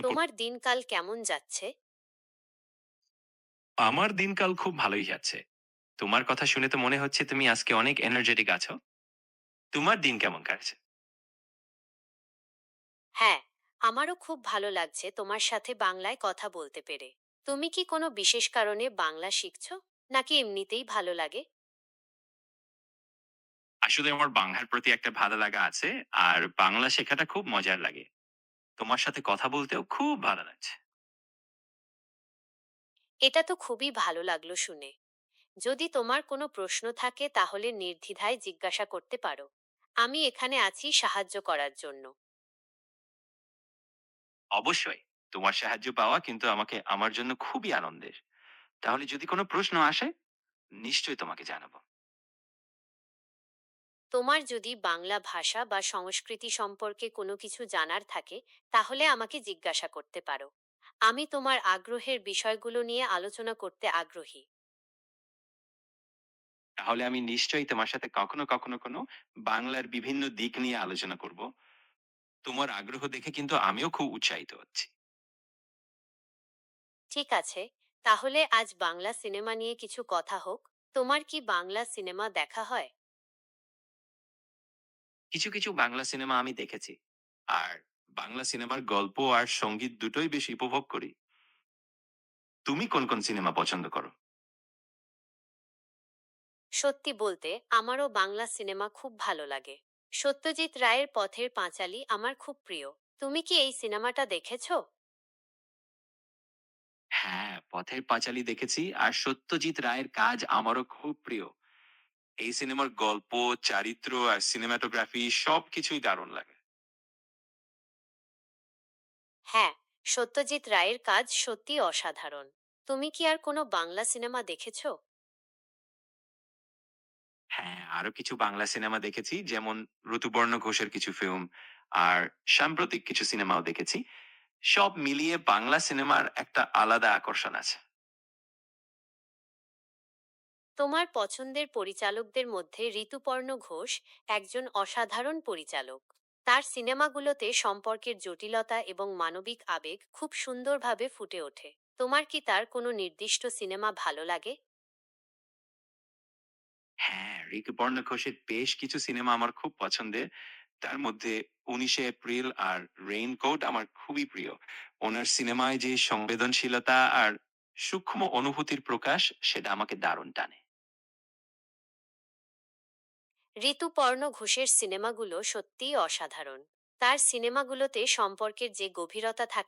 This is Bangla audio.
তারপর তোমার দিনকাল কেমন যাচ্ছে? আমার দিনকাল খুব ভালোই যাচ্ছে। তোমার কথা শুনে তো মনে হচ্ছে তুমি আজকে অনেক এনার্জেটিক আছো। তোমার দিন কেমন কাটছে? হ্যাঁ, আমারও খুব ভালো লাগছে তোমার সাথে বাংলায় কথা বলতে পেরে। তুমি কি কোনো বিশেষ কারণে বাংলা শিখছো? নাকি এমনিতেই ভালো লাগে? আসলে আমার বাংলার প্রতি একটা ভালো লাগা আছে, আর বাংলা শেখাটা খুব মজার লাগে। তোমার সাথে কথা বলতেও খুব ভালো লাগছে। এটা তো খুবই ভালো লাগলো শুনে। যদি তোমার কোনো প্রশ্ন থাকে তাহলে নির্দ্বিধায় জিজ্ঞাসা করতে পারো। আমি এখানে আছি সাহায্য করার জন্য। অবশ্যই। তোমার সাহায্য পাওয়া কিন্তু আমার জন্য খুবই আনন্দের। তাহলে যদি কোনো প্রশ্ন আসে, নিশ্চয়ই তোমাকে জানাবো। তোমার যদি বাংলা ভাষা বা সংস্কৃতি সম্পর্কে কোনো কিছু জানার থাকে তাহলে আমাকে জিজ্ঞাসা করতে পারো। আমি তোমার আগ্রহের বিষয়গুলো নিয়ে আলোচনা করতে আগ্রহী। তাহলে আমি নিশ্চয়ই তোমার সাথে কখনো কোনো বাংলার বিভিন্ন দিক নিয়ে আলোচনা করব। তোমার আগ্রহ দেখে কিন্তু আমিও খুব উৎসাহিত হচ্ছি। ঠিক আছে, তাহলে আজ বাংলা সিনেমা নিয়ে কিছু কথা হোক। তোমার কি বাংলা সিনেমা দেখা হয়? কিছু বাংলা সিনেমা আমি দেখেছি। আর বাংলা সিনেমার গল্প আর সঙ্গীত দুটোই বেশি উপভোগ করি। তুমি কোন সিনেমা পছন্দ করো? সত্যি বলতে আমারও বাংলা সিনেমা খুব ভালো লাগে। সত্যজিৎ রায়ের পথের পাঁচালী আমার খুব প্রিয়। তুমি কি এই সিনেমাটা দেখেছো? হ্যাঁ, পথের পাঁচালী দেখেছি, আর সত্যজিৎ রায়ের কাজ আমারও খুব প্রিয়। এই সিনেমার গল্প, চারিত্র আর সিনেমাটোগ্রাফি সবকিছুই দারুণ লাগে। হ্যাঁ, সত্যজিৎ রায়ের কাজ সত্যি অসাধারণ। তুমি কি আর কোনো বাংলা সিনেমা দেখেছো? হ্যাঁ, আরো কিছু বাংলা সিনেমা দেখেছি, যেমন ঋতুপর্ণ ঘোষের কিছু ফিল্ম আর সাম্প্রতিক কিছু সিনেমাও দেখেছি। সব মিলিয়ে বাংলা সিনেমার একটা আলাদা আকর্ষণ আছে। তোমার পছন্দের পরিচালকদের মধ্যে ঋতুপর্ণ ঘোষ একজন অসাধারণ পরিচালক। তার সিনেমাগুলোতে সম্পর্কের জটিলতা এবং মানবিক আবেগ খুব সুন্দরভাবে ফুটে ওঠে। তোমার কি তার কোনো নির্দিষ্ট সিনেমা ভালো লাগে? হ্যাঁ, ঋতুপর্ণ ঘোষের বেশ কিছু সিনেমা আমার খুব পছন্দের। তার মধ্যে ১৯শে এপ্রিল আর রেইনকোট আমার খুবই প্রিয়। ওনার সিনেমায় যে সংবেদনশীলতা আর সূক্ষ্ম অনুভূতির প্রকাশ, সেটা আমাকে দারুণ টানে। ঋতুপর্ণ ঘোষের সিনেমাগুলো সত্যিই অসাধারণ। তার সিনেমাগুলোতে সম্পর্কের যে গভীরতা থাকে